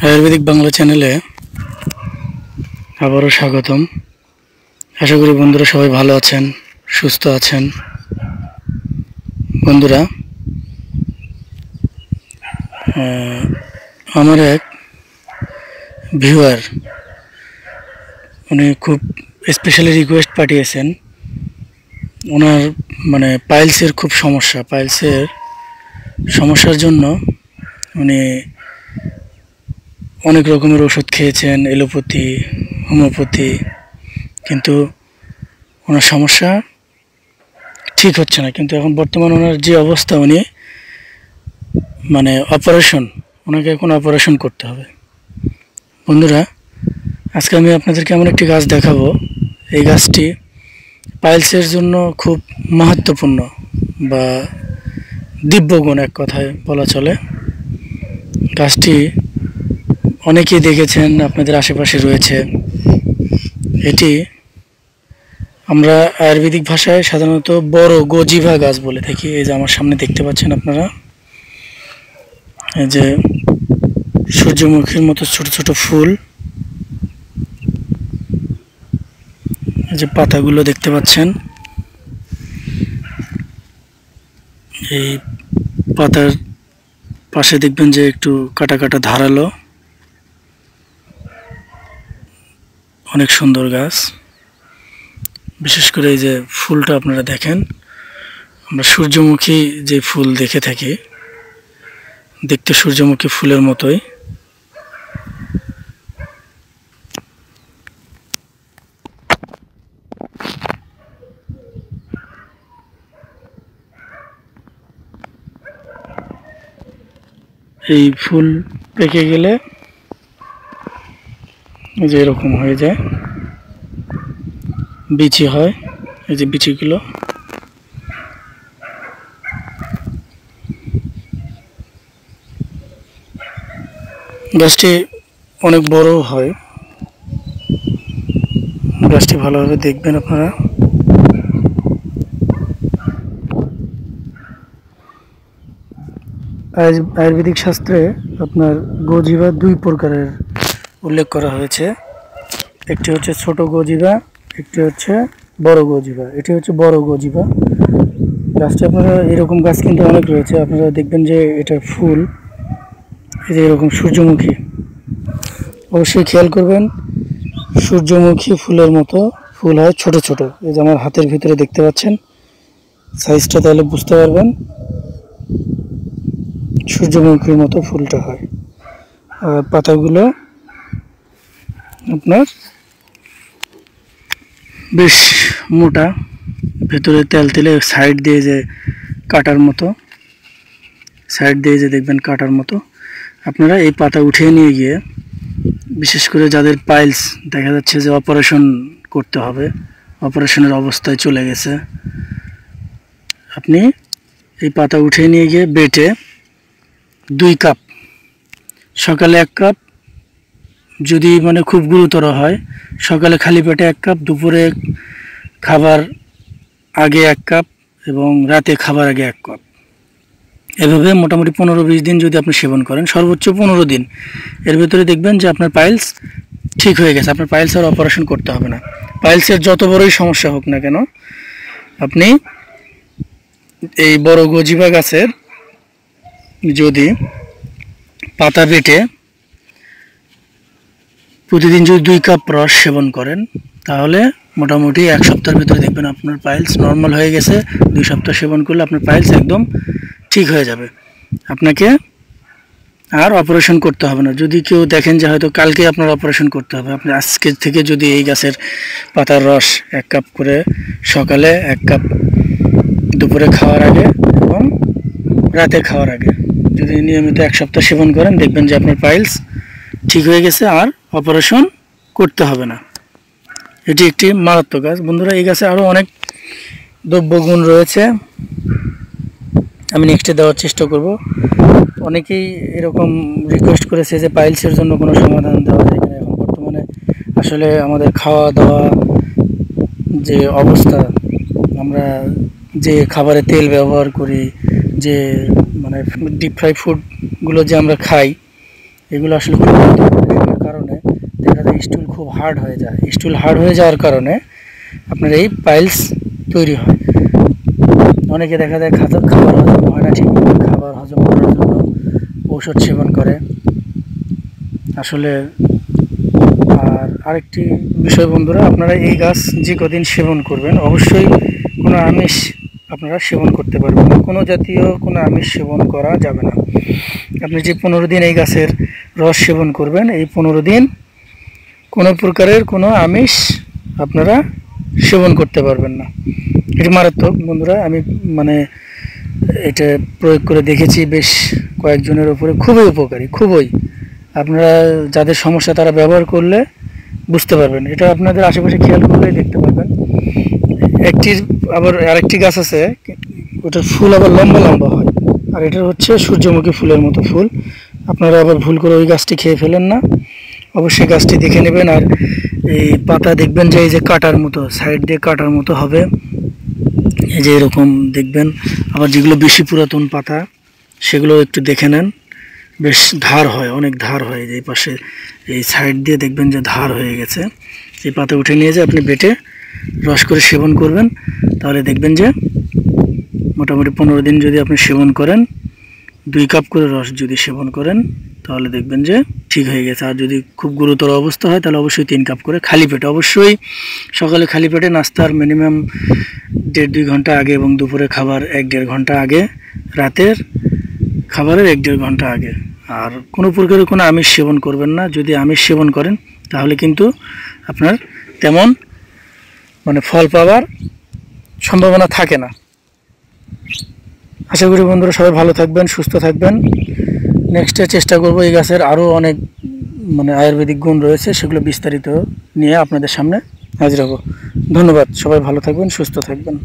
আয়ুর্বেদিক বাংলা চ্যানেলে আবারও স্বাগতম। আশা করি বন্ধুরা সবাই ভালো আছেন, সুস্থ আছেন। বন্ধুরা, আমার এক ভিউয়ার উনি খুব স্পেশালি রিকোয়েস্ট পাঠিয়েছেন। ওনার পাইলসের খুব সমস্যা। পাইলসের সমস্যার জন্য উনি অনেক রকমের ওষুধ খেয়েছেন, এলোপ্যাথি, হোমিওপ্যাথি, কিন্তু ওনার সমস্যা ঠিক হচ্ছে না। কিন্তু এখন বর্তমান ওনার যে অবস্থা, উনি ওনাকে এখন অপারেশন করতে হবে। বন্ধুরা, আজকে আমি আপনাদেরকে এমন একটি গাছ দেখাবো। এই গাছটি পাইলসের জন্য খুব মাহাত্ম্যপূর্ণ বা দিব্যগুণ এক কথায় বলা চলে। গাছটি অনেকেই দেখেছেন, আপনাদের আশেপাশে রয়েছে। এটি আমরা আয়ুর্বেদিক ভাষায় সাধারণত বড় গজিভা গাছ বলে থাকি। এই যে আমার সামনে দেখতে পাচ্ছেন আপনারা, এই যে সূর্যমুখীর মতো ছোট ছোট ফুল, এই যে পাতাগুলো দেখতে পাচ্ছেন। এই পাতার পাশে দেখবেন যে একটু কাটা কাটা ধারালো, অনেক সুন্দর গাছ। বিশেষ করে এই যে ফুলটা আপনারা দেখেন, আমরা সূর্যমুখী যে ফুল দেখে থাকি, দেখতে সূর্যমুখী ফুলের মতোই। এই ফুল পেকে গেলে যে এরকম হয়ে যায়, বিচি হয়। এই যে বিচিগুলো, গাছটি অনেক বড় হয়। গাছটি ভালোভাবে দেখবেন আপনারা। আয়ুর্বেদিক শাস্ত্রে আপনার গজিভা দুই প্রকারের উল্লেখ করা হয়েছে। একটি হচ্ছে ছোট গজিভা, একটি হচ্ছে বড় গজিভা। এটি হচ্ছে বড় গজিভা গাছটি। আপনারা এরকম গাছ কিন্তু অনেক রয়েছে। আপনারা দেখবেন যে এটার ফুল এই যে এরকম সূর্যমুখী, অবশ্যই খেয়াল করবেন, সূর্যমুখী ফুলের মতো ফুল হয়, ছোট ছোট। এই যে আমার হাতের ভিতরে দেখতে পাচ্ছেন সাইজটা, তাহলে বুঝতে পারবেন সূর্যমুখীর মতো ফুলটা হয়। আর পাতাগুলো আপনার বেশ মোটা, ভেতরে তেল তেলে, সাইড দিয়ে যে কাটার মতো, সাইড দিয়ে যে দেখবেন কাটার মতো। আপনারা এই পাতা উঠিয়ে নিয়ে গিয়ে, বিশেষ করে যাদের পাইলস দেখা যাচ্ছে যে অপারেশন করতে হবে, অপারেশনের অবস্থায় চলে গেছে, আপনি এই পাতা উঠিয়ে নিয়ে গিয়ে বেটে 2 কাপ, সকালে 1 কাপ, যদি খুব গুরুতর হয় সকালে খালি পেটে 1 কাপ, দুপুরে খাবার আগে 1 কাপ এবং রাতে খাবার আগে 1 কাপ। এভাবে মোটামুটি 15-20 দিন যদি আপনি সেবন করেন, সর্বোচ্চ 15 দিন, এর ভিতরে দেখবেন যে আপনার পাইলস ঠিক হয়ে গেছে। আপনার পাইলস আর অপারেশন করতে হবে না। পাইলসের যত বড়ই সমস্যা হোক না কেন, আপনি এই বড় গজিভা গাছের যদি পাতা বেটে প্রতিদিন যদি 2 কাপ রস সেবন করেন, তাহলে মোটামুটি 1 সপ্তাহের ভিতরে দেখবেন আপনার পাইলস নর্মাল হয়ে গেছে। 2 সপ্তাহ সেবন করলে আপনার পাইলস একদম ঠিক হয়ে যাবে। আপনাকে আর অপারেশন করতে হবে না। যদি কেউ দেখেন যে হয়তো কালকে আপনার অপারেশন করতে হবে, আপনি আজকে থেকে যদি এই গাছের পাতার রস 1 কাপ করে সকালে, 1 কাপ দুপুরে খাওয়ার আগে এবং রাতে খাওয়ার আগে যদি নিয়মিত 1 সপ্তাহ সেবন করেন, দেখবেন যে আপনার পাইলস ঠিক হয়ে গেছে, আর অপারেশন করতে হবে না। এটি একটি মারাত্মক গাছ। বন্ধুরা, এই গাছে আরও অনেক দ্রব্যগুণ রয়েছে, আমি নেক্সটে দেওয়ার চেষ্টা করব। অনেকেই এরকম রিকোয়েস্ট করেছে যে পাইলসের জন্য কোনো সমাধান দেওয়া যায় কিনা। এখন বর্তমানে আসলে আমাদের খাওয়া দাওয়া যে অবস্থা, আমরা যে খাবারে তেল ব্যবহার করি, যে ডিপ ফ্রাই ফুডগুলো যে আমরা খাই, এগুলো আসলে খুব গুরুত্বপূর্ণ। এগুলোর কারণে দেখা যায় স্টুল খুব হার্ড হয়ে যায়। স্টুল হার্ড হয়ে যাওয়ার কারণে আপনার এই পাইলস তৈরি হয়। অনেকে দেখা যায় খাবার হজম হয় না, ঠিক খাবার হজম করার জন্য ঔষধ সেবন করে আসলে। আর আরেকটি বিষয় বন্ধুরা, আপনারা এই গাছ যে কদিন সেবন করবেন অবশ্যই কোনো আমিষ আপনারা সেবন করতে পারবেন না, কোনো জাতীয় কোনো আমিষ সেবন করা যাবে না। আপনি যে 15 দিন এই গাছের রস সেবন করবেন, এই 15 দিন কোনো প্রকারের কোনো আমিষ আপনারা সেবন করতে পারবেন না। এটি মারাত্মক বন্ধুরা, আমি মানে এটা প্রয়োগ করে দেখেছি বেশ কয়েকজনের উপরে, খুবই উপকারী, খুবই। আপনারা যাদের সমস্যা তারা ব্যবহার করলে বুঝতে পারবেন, এটা আপনাদের আশেপাশে খেয়াল করলেই দেখতে পারবেন। একটির আবার আরেকটি গাছ আছে, ওটার ফুল আবার লম্বা লম্বা হয়, আর এটার হচ্ছে সূর্যমুখী ফুলের মতো ফুল। আপনারা আবার ভুল করে ওই গাছটি খেয়ে ফেলেন না, অবশ্যই গাছটি দেখে নেবেন। আর এই পাতা দেখবেন যে এই যে কাটার মতো, সাইড দিয়ে কাটার মতো হবে, এই যে এরকম দেখবেন। আবার যেগুলো বেশি পুরাতন পাতা সেগুলো একটু দেখে নেন, বেশ ধার হয়, অনেক ধার হয়। এই পাশে এই সাইড দিয়ে দেখবেন যে ধার হয়ে গেছে। এই পাতা উঠে নিয়ে যে আপনি বেটে রস করে সেবন করবেন, তাহলে দেখবেন যে মোটামুটি 15 দিন যদি আপনি সেবন করেন, 2 কাপ করে রস যদি সেবন করেন, তাহলে দেখবেন যে ঠিক হয়ে গেছে। আর যদি খুব গুরুতর অবস্থা হয় তাহলে অবশ্যই 3 কাপ করে খালি পেটে, অবশ্যই সকালে খালি পেটে, নাস্তার মিনিমাম 1.5-2 ঘন্টা আগে, এবং দুপুরে খাবার 1-1.5 ঘন্টা আগে, রাতের খাবারের 1-1.5 ঘন্টা আগে। আর কোনো প্রকারের কোনো আমিষ সেবন করবেন না। যদি আমিষ সেবন করেন তাহলে কিন্তু আপনার তেমন মানে ফল পাওয়ার সম্ভাবনা থাকে না। আশা করি বন্ধুরা সবাই ভালো থাকবেন, সুস্থ থাকবেন। নেক্সটে চেষ্টা করব এই গাছের আরও অনেক মানে আয়ুর্বেদিক গুণ রয়েছে, সেগুলো বিস্তারিত নিয়ে আপনাদের সামনে হাজির হব। ধন্যবাদ, সবাই ভালো থাকবেন, সুস্থ থাকবেন।